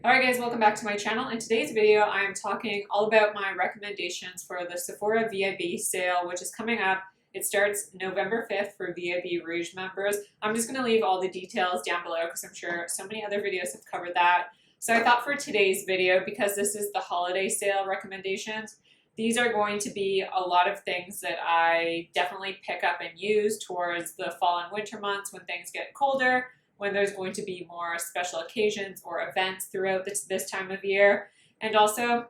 Alright guys, welcome back to my channel. In today's video, I am talking all about my recommendations for the Sephora VIB sale, which is coming up. It starts November 5th for VIB Rouge members. I'm just going to leave all the details down below because I'm sure so many other videos have covered that. So I thought for today's video, because this is the holiday sale recommendations, these are going to be a lot of things that I definitely pick up and use towards the fall and winter months when things get colder, when there's going to be more special occasions or events throughout this time of year. And also,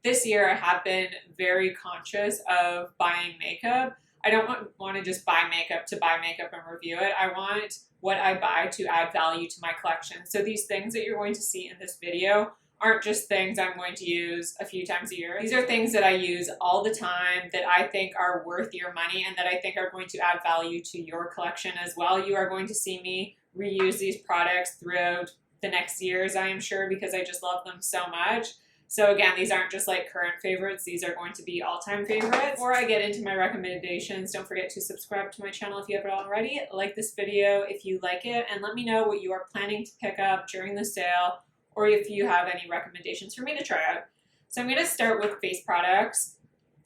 this year I have been very conscious of buying makeup. I don't want to just buy makeup to buy makeup and review it. I want what I buy to add value to my collection. So these things that you're going to see in this video aren't just things I'm going to use a few times a year. These are things that I use all the time that I think are worth your money and that I think are going to add value to your collection as well. You are going to see me reuse these products throughout the next years, I am sure, because I just love them so much. So again, these aren't just like current favorites, these are going to be all-time favorites. Before I get into my recommendations, don't forget to subscribe to my channel if you haven't already, like this video if you like it, and let me know what you are planning to pick up during the sale, or if you have any recommendations for me to try out. So I'm going to start with face products.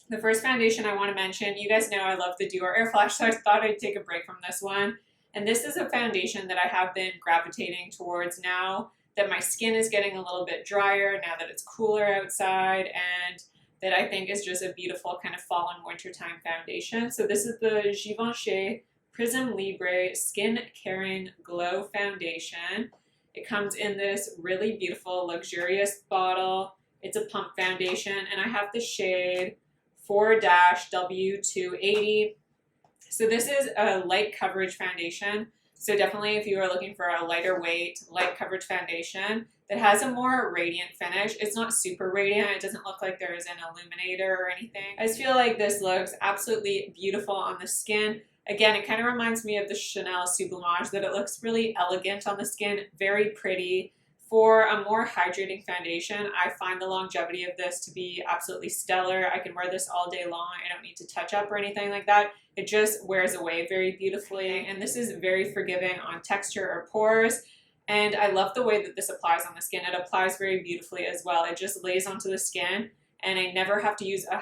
The first foundation I want to mention, you guys know I love the Dior Air Flash, so I thought I'd take a break from this one. And this is a foundation that I have been gravitating towards now that my skin is getting a little bit drier, now that it's cooler outside, and that I think is just a beautiful kind of fall and wintertime foundation. So this is the Givenchy Prism Libre Skin Caring Glow Foundation. It comes in this really beautiful, luxurious bottle. It's a pump foundation, and I have the shade 4-W280. So this is a light coverage foundation. So definitely if you are looking for a lighter weight, light coverage foundation that has a more radiant finish. It's not super radiant. It doesn't look like there is an illuminator or anything. I just feel like this looks absolutely beautiful on the skin. Again, it kind of reminds me of the Chanel Sublimage, that it looks really elegant on the skin, very pretty. For a more hydrating foundation, I find the longevity of this to be absolutely stellar. I can wear this all day long. I don't need to touch up or anything like that. It just wears away very beautifully, and this is very forgiving on texture or pores. And I love the way that this applies on the skin. It applies very beautifully as well. It just lays onto the skin, and I never have to use a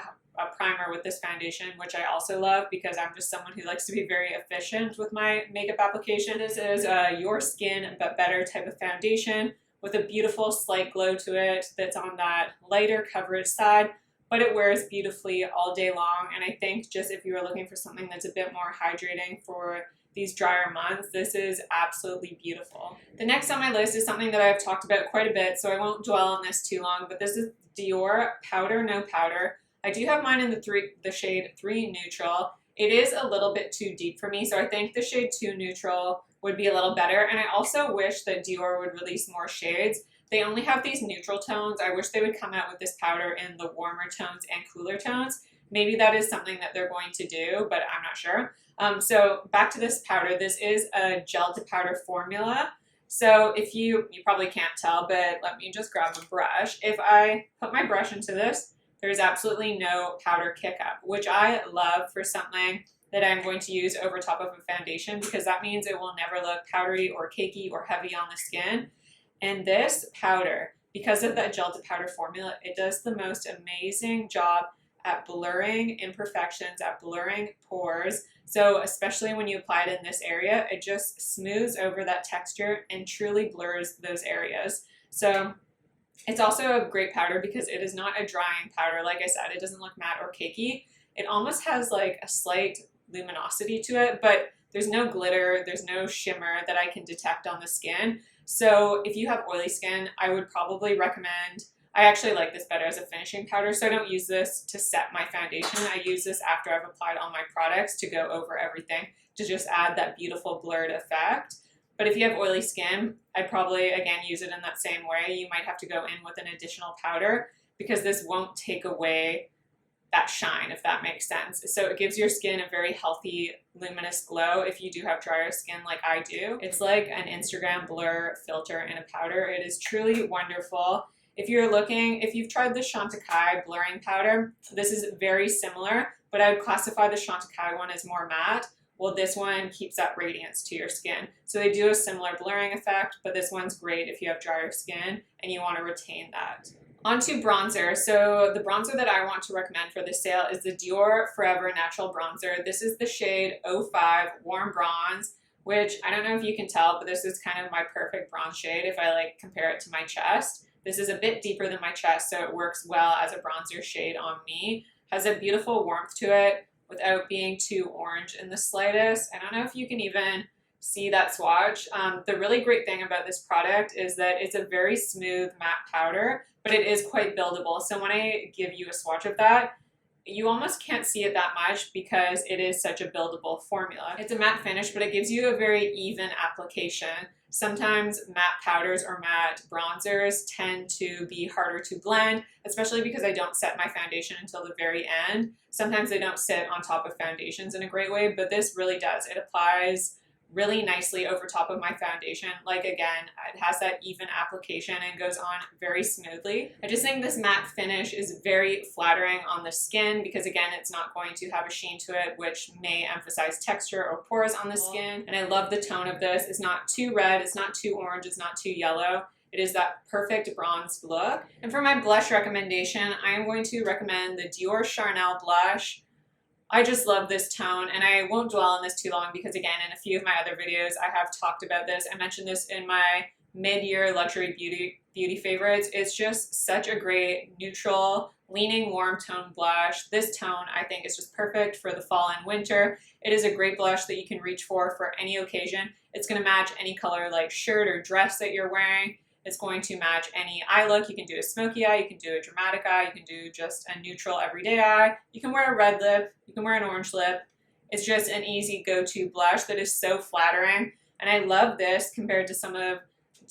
primer with this foundation, which I also love because I'm just someone who likes to be very efficient with my makeup application. This is your skin but better type of foundation with a beautiful slight glow to it that's on that lighter coverage side, but it wears beautifully all day long. And I think just if you are looking for something that's a bit more hydrating for these drier months, this is absolutely beautiful. The next on my list is something that I've talked about quite a bit, so I won't dwell on this too long, but this is Dior Powder No Powder. I do have mine in the shade 3 Neutral. It is a little bit too deep for me, so I think the shade 2 Neutral would be a little better. And I also wish that Dior would release more shades. They only have these neutral tones. I wish they would come out with this powder in the warmer tones and cooler tones. Maybe that is something that they're going to do, but I'm not sure. So back to this powder. This is a gel to powder formula. So if you probably can't tell, but let me just grab a brush. If I put my brush into this, there's absolutely no powder kick up, which I love for something that I'm going to use over top of a foundation, because that means it will never look powdery or cakey or heavy on the skin. And this powder, because of that gel to powder formula, it does the most amazing job at blurring imperfections, at blurring pores. So especially when you apply it in this area, it just smooths over that texture and truly blurs those areas. So it's also a great powder because it is not a drying powder. Like I said, it doesn't look matte or cakey. It almost has like a slight luminosity to it, but there's no glitter, there's no shimmer that I can detect on the skin. So if you have oily skin, I would probably recommend, I actually like this better as a finishing powder, so I don't use this to set my foundation. I use this after I've applied all my products to go over everything to just add that beautiful blurred effect. But if you have oily skin, I'd probably, again, use it in that same way. You might have to go in with an additional powder because this won't take away that shine, if that makes sense. So it gives your skin a very healthy, luminous glow if you do have drier skin like I do. It's like an Instagram blur filter in a powder. It is truly wonderful. If you've tried the Chantecaille blurring powder, this is very similar, but I would classify the Chantecaille one as more matte, well, this one keeps that radiance to your skin. So they do a similar blurring effect, but this one's great if you have drier skin and you want to retain that. Onto bronzer. So the bronzer that I want to recommend for this sale is the Dior Forever Natural Bronzer. This is the shade 05 Warm Bronze, which I don't know if you can tell, but this is kind of my perfect bronze shade if I like compare it to my chest. This is a bit deeper than my chest, so it works well as a bronzer shade on me. Has a beautiful warmth to it without being too orange in the slightest. I don't know if you can even see that swatch. The really great thing about this product is that it's a very smooth matte powder, but it is quite buildable. So when I give you a swatch of that, you almost can't see it that much because it is such a buildable formula. It's a matte finish, but it gives you a very even application. Sometimes matte powders or matte bronzers tend to be harder to blend, especially because I don't set my foundation until the very end. Sometimes they don't sit on top of foundations in a great way, but this really does. It applies really nicely over top of my foundation. Like, again, it has that even application and goes on very smoothly. I just think this matte finish is very flattering on the skin because, again, it's not going to have a sheen to it, which may emphasize texture or pores on the skin. And I love the tone of this. It's not too red, it's not too orange, it's not too yellow. It is that perfect bronze look. And for my blush recommendation, I am going to recommend the Dior Charnel blush. I just love this tone, and I won't dwell on this too long because, again, in a few of my other videos, I have talked about this. I mentioned this in my mid-year luxury beauty favorites. It's just such a great neutral, leaning warm tone blush. This tone, I think, is just perfect for the fall and winter. It is a great blush that you can reach for any occasion. It's going to match any color like shirt or dress that you're wearing. It's going to match any eye look. You can do a smoky eye, you can do a dramatic eye, you can do just a neutral everyday eye. You can wear a red lip, you can wear an orange lip. It's just an easy go-to blush that is so flattering. And I love this compared to some of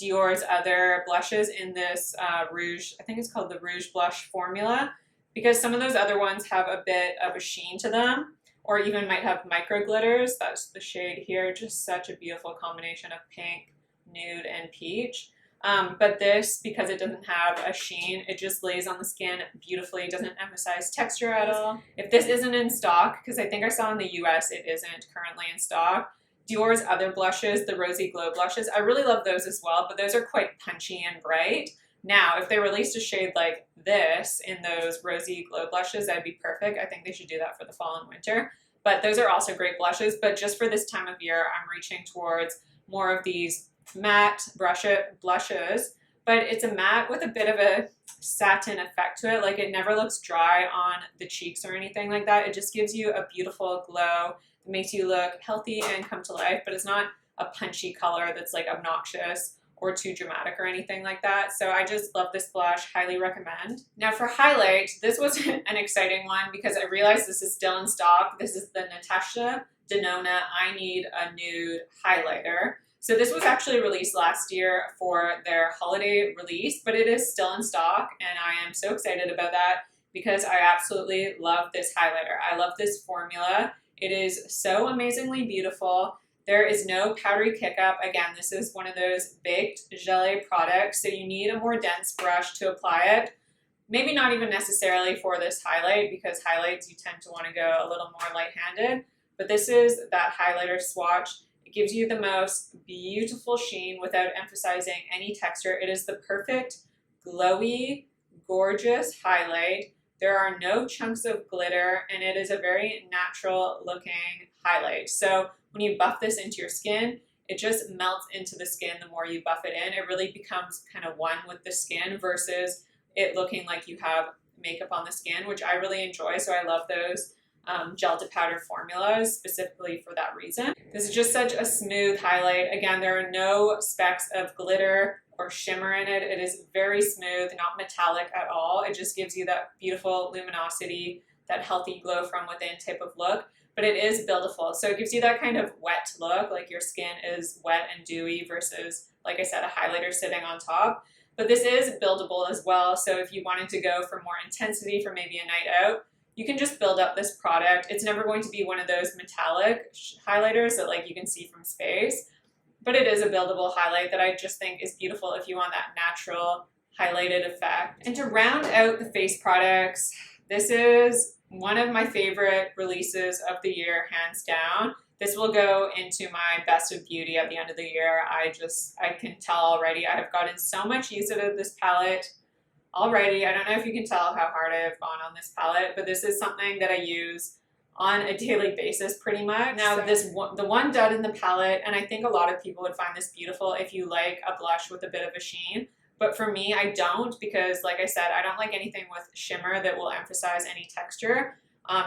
Dior's other blushes in this rouge, I think it's called the Rouge Blush formula, because some of those other ones have a bit of a sheen to them, or even might have micro glitters. That's the shade here, just such a beautiful combination of pink, nude, and peach. But this, because it doesn't have a sheen, it just lays on the skin beautifully. It doesn't emphasize texture at all. If this isn't in stock, because I think I saw in the US it isn't currently in stock, Dior's other blushes, the Rosy Glow blushes, I really love those as well, but those are quite punchy and bright. Now, if they released a shade like this in those Rosy Glow blushes, that'd be perfect. I think they should do that for the fall and winter. But those are also great blushes, but just for this time of year, I'm reaching towards more of these matte blushes, but it's a matte with a bit of a satin effect to it. Like, it never looks dry on the cheeks or anything like that. It just gives you a beautiful glow that makes you look healthy and come to life, but it's not a punchy color that's like obnoxious or too dramatic or anything like that. So I just love this blush, highly recommend. Now for highlight, this was an exciting one because I realized this is still in stock. This is the Natasha Denona I Need a Nude highlighter. So this was actually released last year for their holiday release, but it is still in stock, and I am so excited about that because I absolutely love this highlighter. I love this formula. It is so amazingly beautiful. There is no powdery kick-up. Again, this is one of those baked gelée products, so you need a more dense brush to apply it. Maybe not even necessarily for this highlight, because highlights you tend to want to go a little more light-handed, but this is that highlighter swatch. It gives you the most beautiful sheen without emphasizing any texture. It is the perfect, glowy, gorgeous highlight. There are no chunks of glitter, and it is a very natural looking highlight. So when you buff this into your skin, it just melts into the skin the more you buff it in. It really becomes kind of one with the skin versus it looking like you have makeup on the skin, which I really enjoy. So I love those gel to powder formulas specifically for that reason. This is just such a smooth highlight. Again, there are no specks of glitter or shimmer in it. It is very smooth, not metallic at all. It just gives you that beautiful luminosity, that healthy glow from within type of look, but it is buildable. So it gives you that kind of wet look, like your skin is wet and dewy versus, like I said, a highlighter sitting on top. But this is buildable as well. So if you wanted to go for more intensity for maybe a night out, you can just build up this product. It's never going to be one of those metallic highlighters that like you can see from space, but it is a buildable highlight that I just think is beautiful if you want that natural highlighted effect. And to round out the face products, this is one of my favorite releases of the year, hands down. This will go into my best of beauty at the end of the year. I can tell already. I have gotten so much use out of this palette already. I don't know if you can tell how hard I have gone on this palette, but this is something that I use on a daily basis pretty much. Now the one dud in the palette, and I think a lot of people would find this beautiful if you like a blush with a bit of a sheen, but for me I don't, because like I said, I don't like anything with shimmer that will emphasize any texture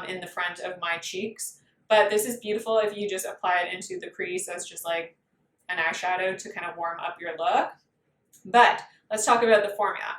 in the front of my cheeks. But this is beautiful if you just apply it into the crease as just like an eyeshadow to kind of warm up your look. But let's talk about the formula.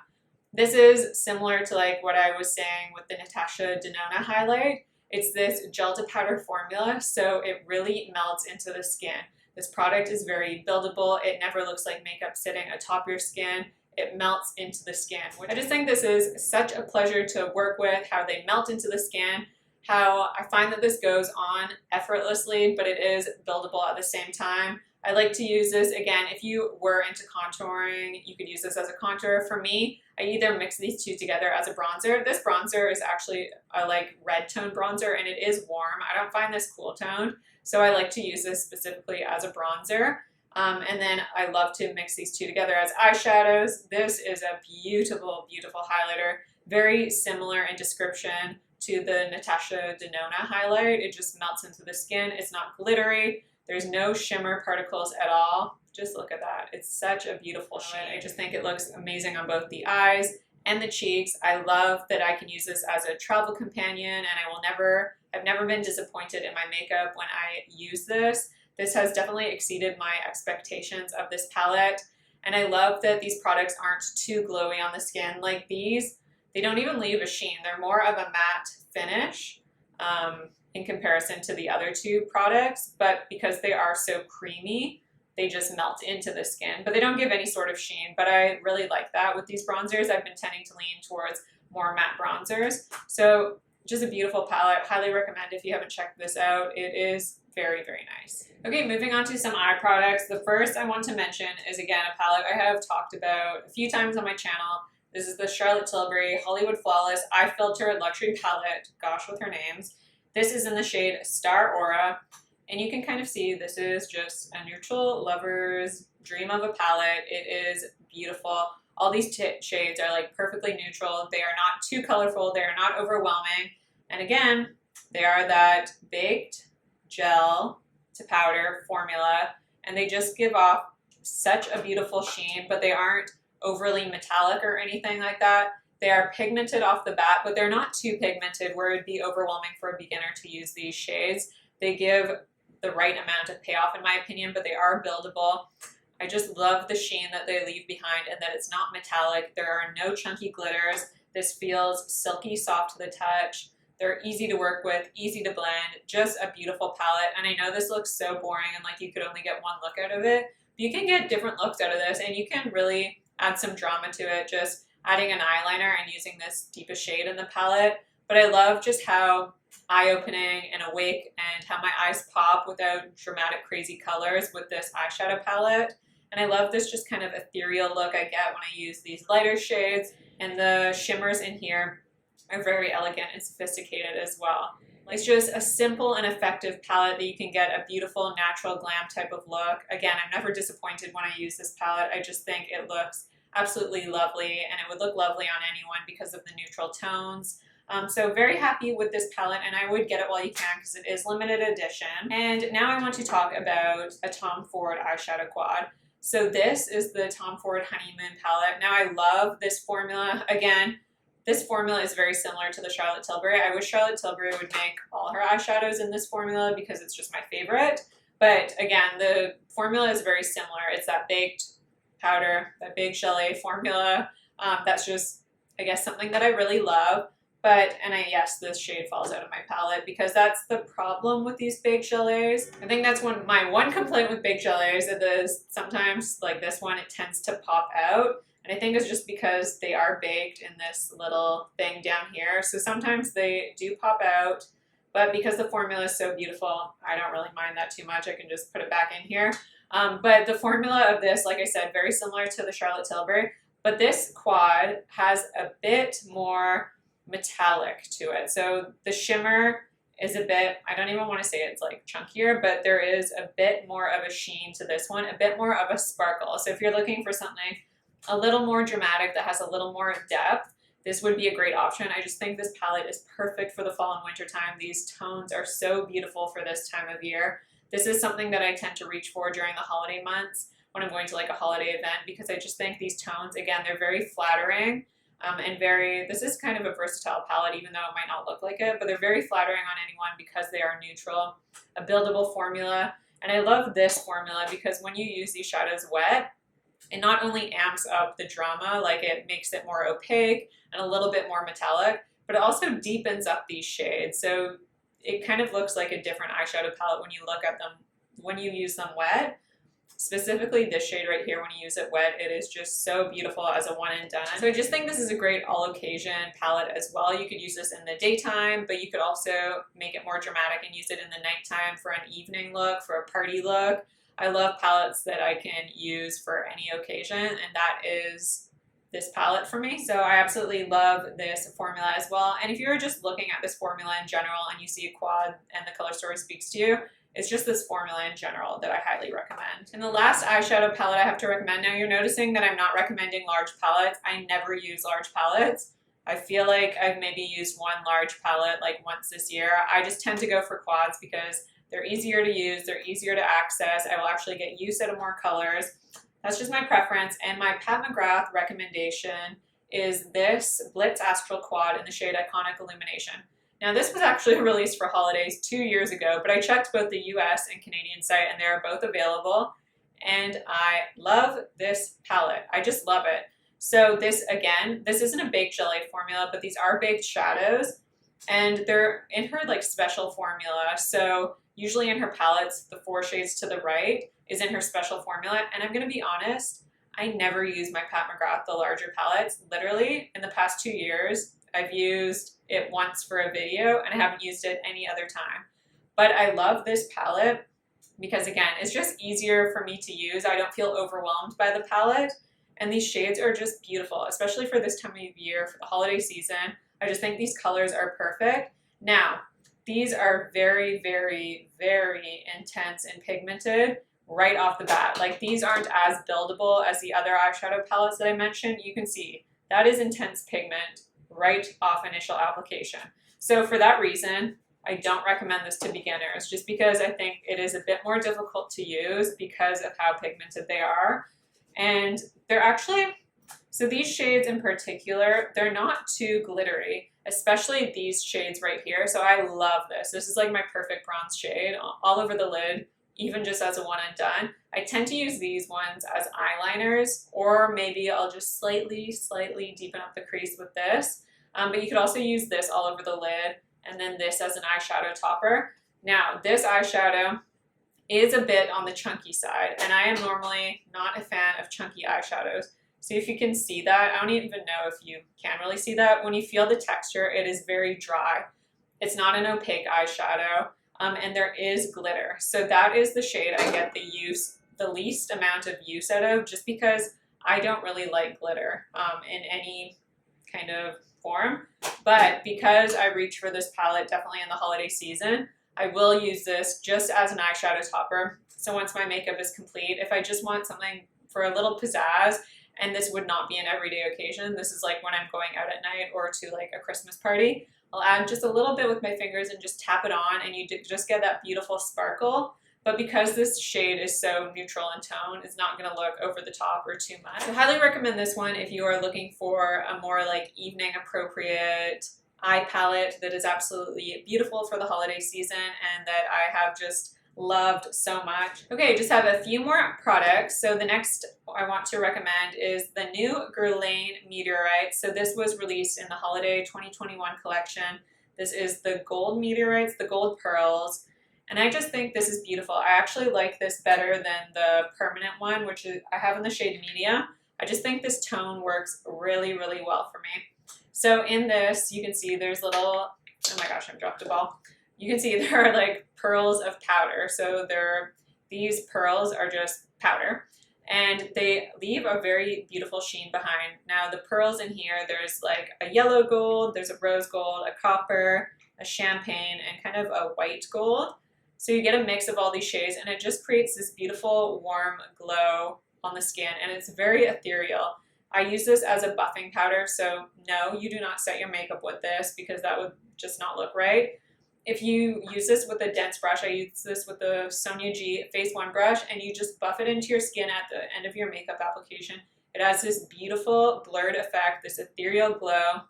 This is similar to like what I was saying with the Natasha Denona highlight. It's this gel to powder formula, so it really melts into the skin. This product is very buildable. It never looks like makeup sitting atop your skin. It melts into the skin. I just think this is such a pleasure to work with, how they melt into the skin, how I find that this goes on effortlessly, but it is buildable at the same time. I like to use this, again, if you were into contouring, you could use this as a contour. For me, I either mix these two together as a bronzer. This bronzer is actually a like red tone bronzer, and it is warm. I don't find this cool toned, so I like to use this specifically as a bronzer. And then I love to mix these two together as eyeshadows. This is a beautiful, beautiful highlighter, very similar in description to the Natasha Denona highlight. It just melts into the skin. It's not glittery. There's no shimmer particles at all. Just look at that. It's such a beautiful shade. I just think it looks amazing on both the eyes and the cheeks. I love that I can use this as a travel companion, and I've never been disappointed in my makeup when I use this. This has definitely exceeded my expectations of this palette. And I love that these products aren't too glowy on the skin. Like these, they don't even leave a sheen. They're more of a matte finish in comparison to the other two products, but because they are so creamy, they just melt into the skin, but they don't give any sort of sheen. But I really like that with these bronzers. I've been tending to lean towards more matte bronzers. So just a beautiful palette. Highly recommend if you haven't checked this out. It is very, very nice. Okay, moving on to some eye products. The first I want to mention is, again, a palette I have talked about a few times on my channel. This is the Charlotte Tilbury Hollywood Flawless Eye Filter Luxury Palette. Gosh, with her names. This is in the shade Star Aura, and you can kind of see this is just a neutral lover's dream of a palette. It is beautiful. All these shades are like perfectly neutral. They are not too colorful. They are not overwhelming. And again, they are that baked gel to powder formula, and they just give off such a beautiful sheen, but they aren't overly metallic or anything like that. They are pigmented off the bat, but they're not too pigmented where it would be overwhelming for a beginner to use these shades. They give the right amount of payoff in my opinion, but they are buildable. I just love the sheen that they leave behind and that it's not metallic. There are no chunky glitters. This feels silky soft to the touch. They're easy to work with, easy to blend, just a beautiful palette. And I know this looks so boring and like you could only get one look out of it, but you can get different looks out of this, and you can really add some drama to it, just adding an eyeliner and using this deepest shade in the palette. But I love just how eye-opening and awake and how my eyes pop without dramatic crazy colors with this eyeshadow palette. And I love this just kind of ethereal look I get when I use these lighter shades, and the shimmers in here are very elegant and sophisticated as well. It's just a simple and effective palette that you can get a beautiful natural glam type of look. Again, I'm never disappointed when I use this palette. I just think it looks absolutely lovely, and it would look lovely on anyone because of the neutral tones. So very happy with this palette, and I would get it while you can because it is limited edition. And now I want to talk about a Tom Ford eyeshadow quad. So this is the Tom Ford Honeymoon palette. Now I love this formula. Again, this formula is very similar to the Charlotte Tilbury. I wish Charlotte Tilbury would make all her eyeshadows in this formula because it's just my favorite. But again, the formula is very similar. It's that baked powder, that big chalet formula. That's just, I guess, something that I really love. But, yes, this shade falls out of my palette because that's the problem with these baked chalets. I think that's my one complaint with baked chalets is sometimes, like this one, it tends to pop out. And I think it's just because they are baked in this little thing down here. So sometimes they do pop out, but because the formula is so beautiful, I don't really mind that too much. I can just put it back in here. But the formula of this, like I said, very similar to the Charlotte Tilbury, but this quad has a bit more metallic to it. So the shimmer is a bit, I don't even want to say it's like chunkier, but there is a bit more of a sheen to this one, a bit more of a sparkle. So if you're looking for something a little more dramatic that has a little more depth, this would be a great option. I just think this palette is perfect for the fall and winter time. These tones are so beautiful for this time of year. This is something that I tend to reach for during the holiday months when I'm going to like a holiday event, because I just think these tones, again, they're very flattering. And this is kind of a versatile palette, even though it might not look like it, but they're very flattering on anyone because they are neutral, a buildable formula. And I love this formula because when you use these shadows wet, it not only amps up the drama, like it makes it more opaque and a little bit more metallic, but it also deepens up these shades. So it kind of looks like a different eyeshadow palette when you look at them, when you use them wet. Specifically this shade right here, when you use it wet, it is just so beautiful as a one and done. So I just think this is a great all occasion palette as well. You could use this in the daytime, but you could also make it more dramatic and use it in the nighttime for an evening look, for a party look. I love palettes that I can use for any occasion, and that is this palette for me. So I absolutely love this formula as well. And if you're just looking at this formula in general and you see a quad and the color story speaks to you, it's just this formula in general that I highly recommend. And the last eyeshadow palette I have to recommend, now you're noticing that I'm not recommending large palettes. I never use large palettes. I feel like I've maybe used one large palette like once this year. I just tend to go for quads because they're easier to use, they're easier to access. I will actually get use out of more colors. That's just my preference. And my Pat McGrath recommendation is this Blitz Astral Quad in the shade Iconic Illumination. Now this was actually released for holidays 2 years ago, but I checked both the US and Canadian site and they are both available. And I love this palette. I just love it. So this, again, this isn't a baked gelée formula, but these are baked shadows and they're in her like special formula. So usually in her palettes, the 4 shades to the right is in her special formula. And I'm gonna be honest, I never use my Pat McGrath, the larger palettes. Literally in the past 2 years, I've used it once for a video and I haven't used it any other time. But I love this palette because again, it's just easier for me to use. I don't feel overwhelmed by the palette. And these shades are just beautiful, especially for this time of year, for the holiday season. I just think these colors are perfect. Now, these are very, very, very intense and pigmented right off the bat. Like these aren't as buildable as the other eyeshadow palettes that I mentioned. You can see that is intense pigment right off initial application. So for that reason, I don't recommend this to beginners just because I think it is a bit more difficult to use because of how pigmented they are. And they're actually, so these shades in particular, they're not too glittery, especially these shades right here. So I love this. This is like my perfect bronze shade all over the lid, even just as a one and done. I tend to use these ones as eyeliners, or maybe I'll just slightly deepen up the crease with this. But you could also use this all over the lid and then this as an eyeshadow topper. Now, this eyeshadow is a bit on the chunky side, and I am normally not a fan of chunky eyeshadows. So if you can see that, I don't even know if you can really see that. When you feel the texture, it is very dry. It's not an opaque eyeshadow. And there is glitter. So that is the shade I get the least amount of use out of, just because I don't really like glitter in any kind of form. But because I reach for this palette definitely in the holiday season, I will use this just as an eyeshadow topper. So once my makeup is complete, if I just want something for a little pizzazz, and this would not be an everyday occasion, this is like when I'm going out at night or to like a Christmas party, I'll add just a little bit with my fingers and just tap it on, and you just get that beautiful sparkle. But because this shade is so neutral in tone, it's not gonna look over the top or too much. I highly recommend this one if you are looking for a more like evening appropriate eye palette that is absolutely beautiful for the holiday season and that I have just loved so much. Okay, just have a few more products. So the next I want to recommend is the new Guerlain Meteorites. So this was released in the holiday 2021 collection. This is the gold meteorites, the gold pearls. And I just think this is beautiful. I actually like this better than the permanent one, which I have in the shade medium. I just think this tone works really, really well for me. So in this, you can see there's little, oh my gosh, I dropped a ball. You can see there are like pearls of powder. So these pearls are just powder, and they leave a very beautiful sheen behind. Now the pearls in here, there's like a yellow gold, there's a rose gold, a copper, a champagne, and kind of a white gold. So you get a mix of all these shades, and it just creates this beautiful warm glow on the skin, and it's very ethereal. I use this as a buffing powder, so no, you do not set your makeup with this because that would just not look right. If you use this with a dense brush, I use this with the Sonia G Phase 1 brush, and you just buff it into your skin at the end of your makeup application. It has this beautiful blurred effect, this ethereal glow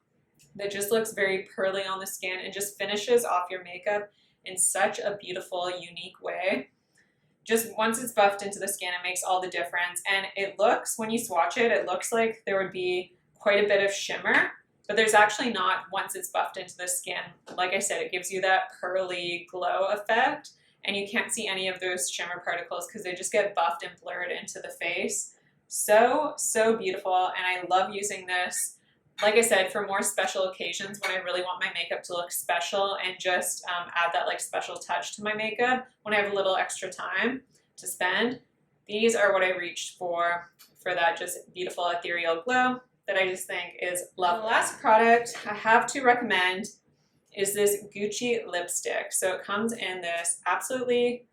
that just looks very pearly on the skin and just finishes off your makeup in such a beautiful, unique way. Just once it's buffed into the skin, it makes all the difference. And it looks, when you swatch it, it looks like there would be quite a bit of shimmer, but there's actually not once it's buffed into the skin. Like I said, it gives you that pearly glow effect, and you can't see any of those shimmer particles because they just get buffed and blurred into the face. So, so beautiful, and I love using this, like I said, for more special occasions when I really want my makeup to look special and just add that like special touch to my makeup when I have a little extra time to spend. These are what I reached for that just beautiful ethereal glow that I just think is lovely. The last product I have to recommend is this Gucci lipstick. So it comes in this absolutely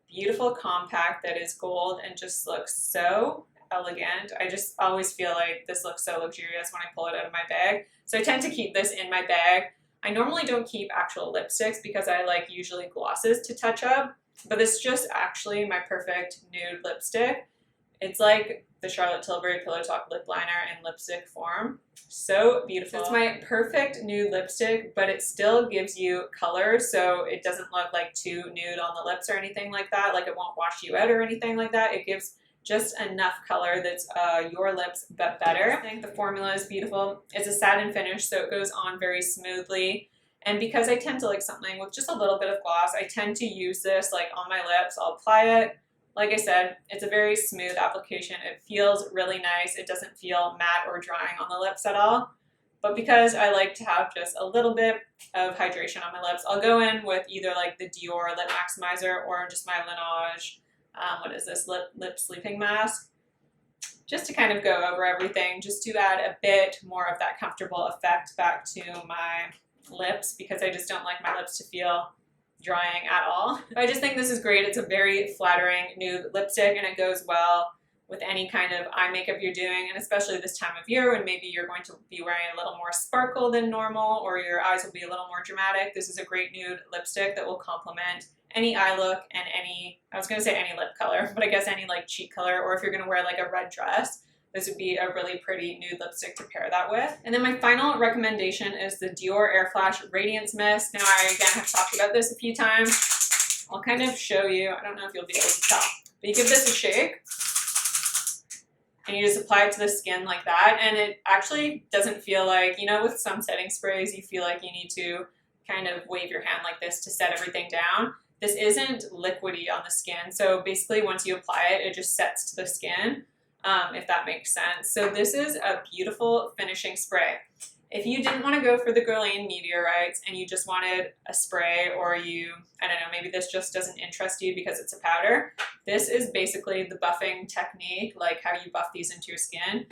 beautiful compact that is gold and just looks so elegant. I just always feel like this looks so luxurious when I pull it out of my bag. So I tend to keep this in my bag. I normally don't keep actual lipsticks because I like usually glosses to touch up, but this is just actually my perfect nude lipstick. It's like the Charlotte Tilbury Pillow Talk lip liner in lipstick form. So beautiful. It's my perfect nude lipstick, but it still gives you color, so it doesn't look like too nude on the lips or anything like that. Like it won't wash you out or anything like that. It gives just enough color that's your lips but better. I think the formula is beautiful. It's a satin finish, so it goes on very smoothly. And because I tend to like something with just a little bit of gloss, I tend to use this like on my lips. I'll apply it. Like I said, it's a very smooth application. It feels really nice. It doesn't feel matte or drying on the lips at all. But because I like to have just a little bit of hydration on my lips, I'll go in with either like the Dior Lip Maximizer or just my Laneige what is this, lip sleeping mask, just to kind of go over everything, just to add a bit more of that comfortable effect back to my lips, because I just don't like my lips to feel drying at all. But I just think this is great. It's a very flattering nude lipstick, and it goes well with any kind of eye makeup you're doing, and especially this time of year when maybe you're going to be wearing a little more sparkle than normal, or your eyes will be a little more dramatic. This is a great nude lipstick that will complement any eye look and any, I was going to say any lip color, but I guess any like cheek color, or if you're going to wear like a red dress, this would be a really pretty nude lipstick to pair that with. And then my final recommendation is the Dior Air Flash Radiance Mist. Now I again have talked about this a few times. I'll kind of show you, I don't know if you'll be able to tell, but you give this a shake and you just apply it to the skin like that, and it actually doesn't feel like, you know, with some setting sprays you feel like you need to kind of wave your hand like this to set everything down. This isn't liquidy on the skin, so basically once you apply it, it just sets to the skin, if that makes sense. So this is a beautiful finishing spray. If you didn't want to go for the Guerlain Meteorites and you just wanted a spray, or you, I don't know, maybe this just doesn't interest you because it's a powder, this is basically the buffing technique, like how you buff these into your skin.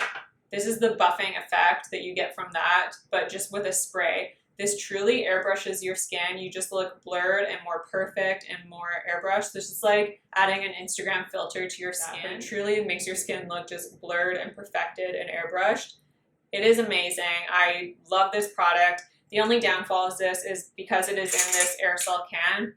This is the buffing effect that you get from that, but just with a spray. This truly airbrushes your skin. You just look blurred and more perfect and more airbrushed. This is like adding an Instagram filter to your skin. It truly makes your skin look just blurred and perfected and airbrushed. It is amazing. I love this product. The only downfall of this is because it is in this aerosol can,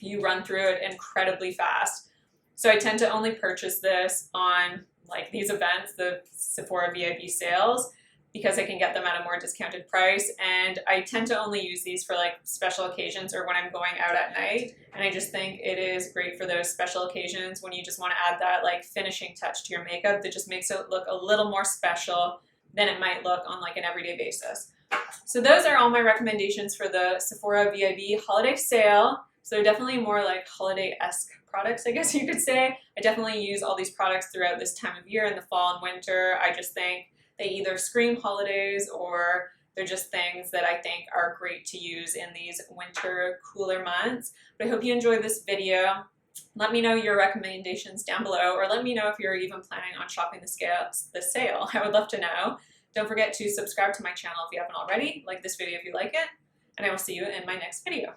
you run through it incredibly fast. So I tend to only purchase this on like these events, the Sephora VIB sales, because I can get them at a more discounted price, and I tend to only use these for like special occasions or when I'm going out at night, and I just think it is great for those special occasions when you just want to add that like finishing touch to your makeup that just makes it look a little more special than it might look on like an everyday basis. So those are all my recommendations for the Sephora VIB holiday sale. So they're definitely more like holiday-esque products, I guess you could say. I definitely use all these products throughout this time of year in the fall and winter. I just think they either scream holidays, or they're just things that I think are great to use in these winter cooler months. But I hope you enjoyed this video. Let me know your recommendations down below, or let me know if you're even planning on shopping the sale. I would love to know. Don't forget to subscribe to my channel if you haven't already. Like this video if you like it. and I will see you in my next video.